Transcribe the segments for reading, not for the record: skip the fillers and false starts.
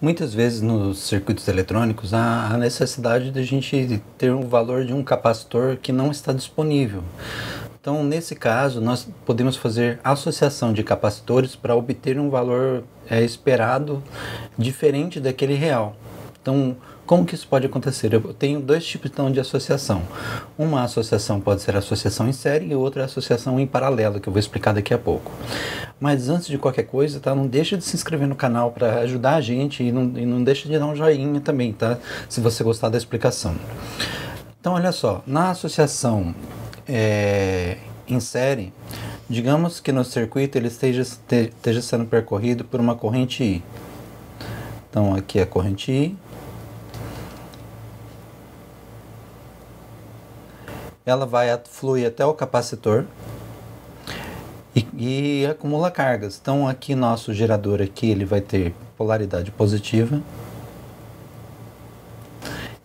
Muitas vezes nos circuitos eletrônicos há a necessidade de a gente ter um valor de um capacitor que não está disponível. Então, nesse caso, nós podemos fazer associação de capacitores para obter um valor esperado diferente daquele real. Então, como que isso pode acontecer? Eu tenho dois tipos então, de associação. Uma associação pode ser associação em série e outra associação em paralelo, que eu vou explicar daqui a pouco. Mas antes de qualquer coisa, tá? Não deixa de se inscrever no canal para ajudar a gente e não deixa de dar um joinha também, tá? Se você gostar da explicação. Então, olha só, na associação em série, digamos que no circuito ele esteja sendo percorrido por uma corrente I. Então, aqui é a corrente I. Ela vai fluir até o capacitor e acumula cargas. Então, aqui nosso gerador aqui, ele vai ter polaridade positiva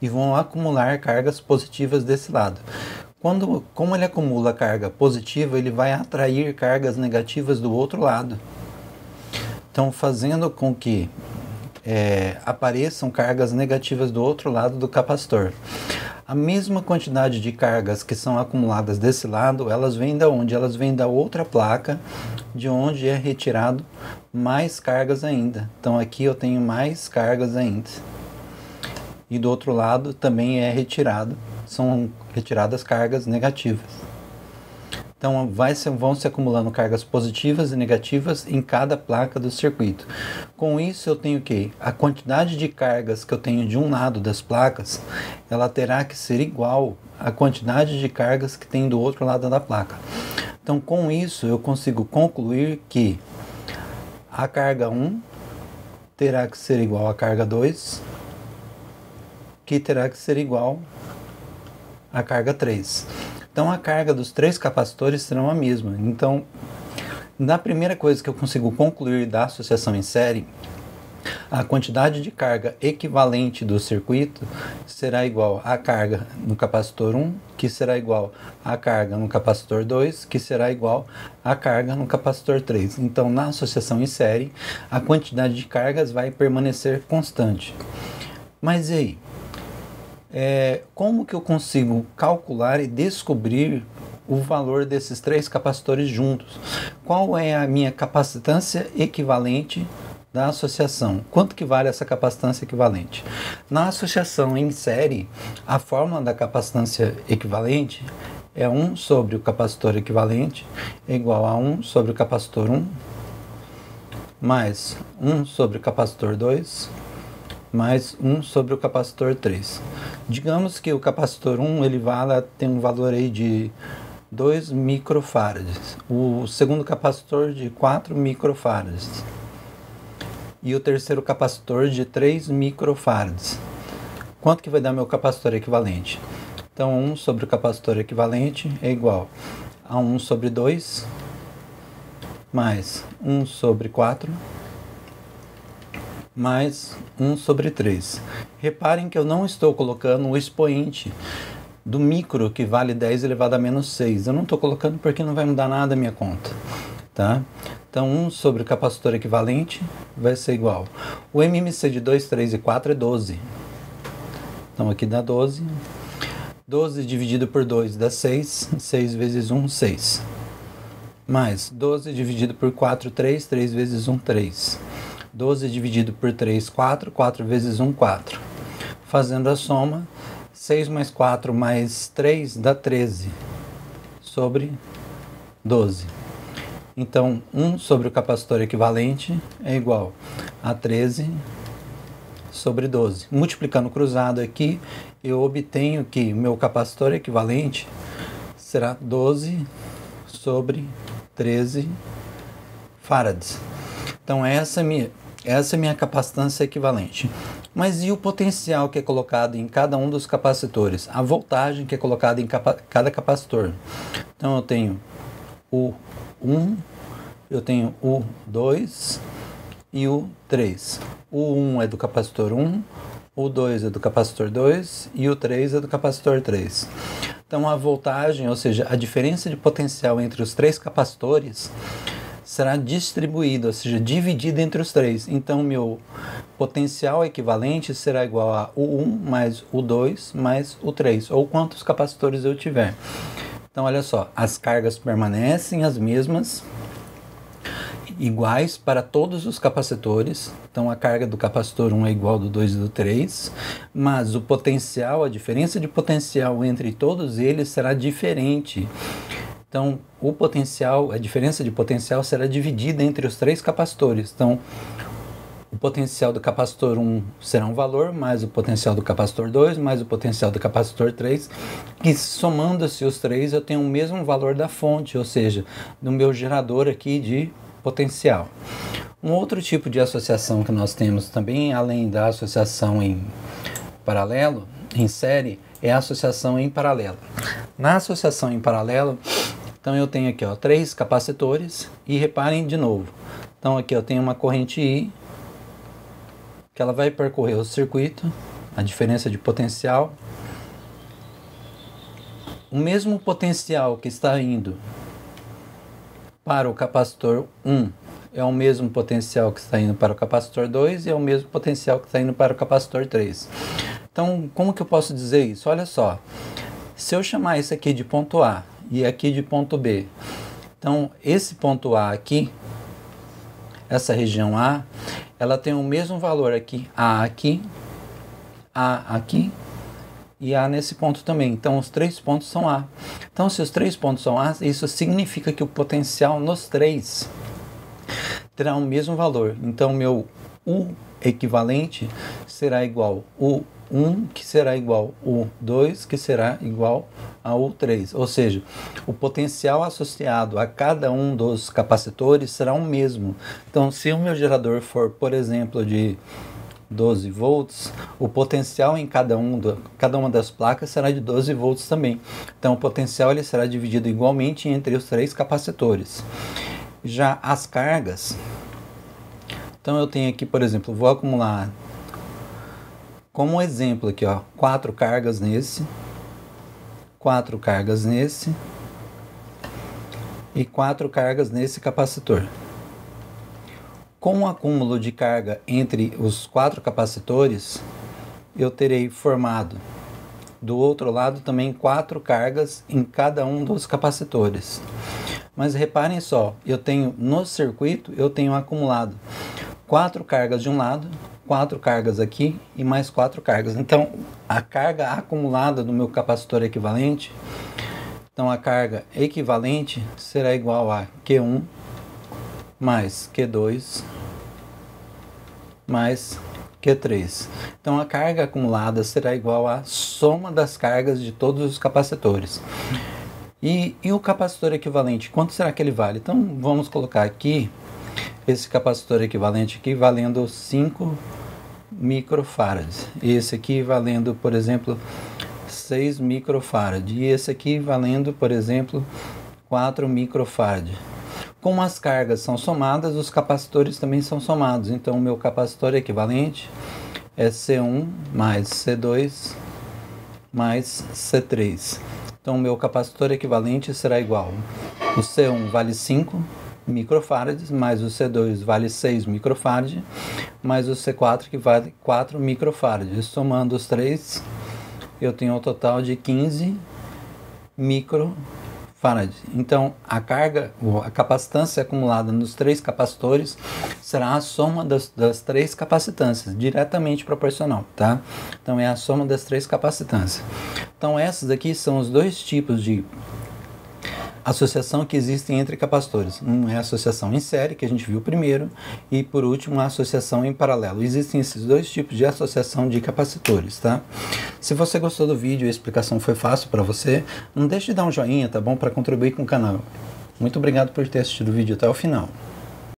e vão acumular cargas positivas desse lado. Como ele acumula carga positiva, ele vai atrair cargas negativas do outro lado. Então, fazendo com que apareçam cargas negativas do outro lado do capacitor. A mesma quantidade de cargas que são acumuladas desse lado, elas vêm da onde? Elas vêm da outra placa, de onde é retirado mais cargas ainda. Então aqui eu tenho mais cargas ainda. E do outro lado também são retiradas cargas negativas. Então vão se acumulando cargas positivas e negativas em cada placa do circuito. Com isso eu tenho que a quantidade de cargas que eu tenho de um lado das placas, ela terá que ser igual à quantidade de cargas que tem do outro lado da placa. Então com isso eu consigo concluir que a carga 1 terá que ser igual à carga 2, que terá que ser igual à carga 3. Então a carga dos três capacitores serão a mesma. Então, na primeira coisa que eu consigo concluir da associação em série, a quantidade de carga equivalente do circuito será igual à carga no capacitor 1, que será igual à carga no capacitor 2, que será igual à carga no capacitor 3. Então, na associação em série, a quantidade de cargas vai permanecer constante. Mas e aí? Como que eu consigo calcular e descobrir o valor desses três capacitores juntos? Qual é a minha capacitância equivalente da associação? Quanto que vale essa capacitância equivalente? Na associação em série, a fórmula da capacitância equivalente é 1 sobre o capacitor equivalente é igual a 1 sobre o capacitor 1 mais 1 sobre o capacitor 2 mais 1 sobre o capacitor 3. Digamos que o capacitor 1 ele tem um valor aí de 2 microfarads, o segundo capacitor de 4 microfarads e o terceiro capacitor de 3 microfarads. Quanto que vai dar meu capacitor equivalente? Então 1 sobre o capacitor equivalente é igual a 1 sobre 2 mais 1 sobre 4 mais 1 sobre 3. Reparem que eu não estou colocando o expoente do micro, que vale 10 elevado a menos 6. Eu não estou colocando porque não vai mudar nada a minha conta. Tá? Então, 1 sobre o capacitor equivalente vai ser igual. O MMC de 2, 3 e 4 é 12. Então, aqui dá 12. 12 dividido por 2 dá 6. 6 vezes 1, 6. Mais 12 dividido por 4, 3. 3 vezes 1, 3. 12 dividido por 3, 4. 4 vezes 1, 4. Fazendo a soma, 6 mais 4 mais 3 dá 13 sobre 12. Então, 1 sobre o capacitor equivalente é igual a 13 sobre 12. Multiplicando cruzado aqui, eu obtenho que meu capacitor equivalente será 12 sobre 13 farads. Então, essa é minha capacitância equivalente. Mas e o potencial que é colocado em cada um dos capacitores? A voltagem que é colocada em cada capacitor? Então, eu tenho o 1, eu tenho o 2 e o 3. O 1 é do capacitor 1, o 2 é do capacitor 2 e o 3 é do capacitor 3. Então, a voltagem, ou seja, a diferença de potencial entre os três capacitores será distribuída, ou seja, dividida entre os três. Então, potencial equivalente será igual a U1 mais U2 mais U3, ou quantos capacitores eu tiver. Então, olha só, as cargas permanecem as mesmas, iguais para todos os capacitores. Então, a carga do capacitor 1 é igual do 2 e do 3, mas o potencial, a diferença de potencial entre todos eles será diferente. Então, o potencial, a diferença de potencial será dividida entre os 3 capacitores. Então, o potencial do capacitor 1 será um valor, mais o potencial do capacitor 2, mais o potencial do capacitor 3, que somando-se os 3 eu tenho o mesmo valor da fonte, ou seja, do meu gerador aqui de potencial. Um outro tipo de associação que nós temos também, além da associação em paralelo, em série, é a associação em paralelo. Na associação em paralelo, então eu tenho aqui, ó, 3 capacitores, e reparem de novo. Então aqui eu tenho uma corrente I, que ela vai percorrer o circuito, a diferença de potencial. O mesmo potencial que está indo para o capacitor 1 é o mesmo potencial que está indo para o capacitor 2 e é o mesmo potencial que está indo para o capacitor 3. Então, como que eu posso dizer isso? Olha só, se eu chamar isso aqui de ponto A e aqui de ponto B, então esse ponto A aqui, essa região A, ela tem o mesmo valor aqui, A aqui e A nesse ponto também. Então, os 3 pontos são A. Então, se os 3 pontos são A, isso significa que o potencial nos 3 terá o mesmo valor. Então, meu U equivalente será igual U1, que será igual U2, que será igual a U3. Ou seja, o potencial associado a cada um dos capacitores será o mesmo. Então, se o meu gerador for, por exemplo, de 12 volts, o potencial em cada uma das placas será de 12 volts também. Então, o potencial ele será dividido igualmente entre os 3 capacitores. Já as cargas, então eu tenho aqui, por exemplo, vou acumular como exemplo aqui, ó, 4 cargas nesse, 4 cargas nesse e 4 cargas nesse capacitor. Com o acúmulo de carga entre os 4 capacitores, eu terei formado do outro lado também 4 cargas em cada um dos capacitores. Mas reparem só, eu tenho no circuito, eu tenho acumulado 4 cargas de um lado, 4 cargas aqui e mais 4 cargas. Então, a carga acumulada do meu capacitor equivalente, então a carga equivalente será igual a Q1 mais Q2 mais Q3. Então, a carga acumulada será igual à soma das cargas de todos os capacitores. E o capacitor equivalente, quanto será que ele vale? Então, vamos colocar aqui esse capacitor equivalente aqui valendo 5 microfarads. Esse aqui valendo, por exemplo, 6 microfarad. E esse aqui valendo, por exemplo, 4 microfarad. Como as cargas são somadas, os capacitores também são somados. Então, o meu capacitor equivalente é C1 mais C2 mais C3. Então, o meu capacitor equivalente será igual. O C1 vale 5 microfarads, mais o C2 vale 6 microfarad, mais o C4 que vale 4 microfarad. Somando os 3, eu tenho um total de 15 microfarad. Então, a carga, a capacitância acumulada nos 3 capacitores será a soma das 3 capacitâncias, diretamente proporcional, tá? Então, é a soma das 3 capacitâncias. Então, essas aqui são os 2 tipos de associação que existem entre capacitores. Um é a associação em série, que a gente viu primeiro, e por último a associação em paralelo. Existem esses 2 tipos de associação de capacitores, tá? Se você gostou do vídeo e a explicação foi fácil para você, não deixe de dar um joinha, tá bom? Para contribuir com o canal. Muito obrigado por ter assistido o vídeo até o final.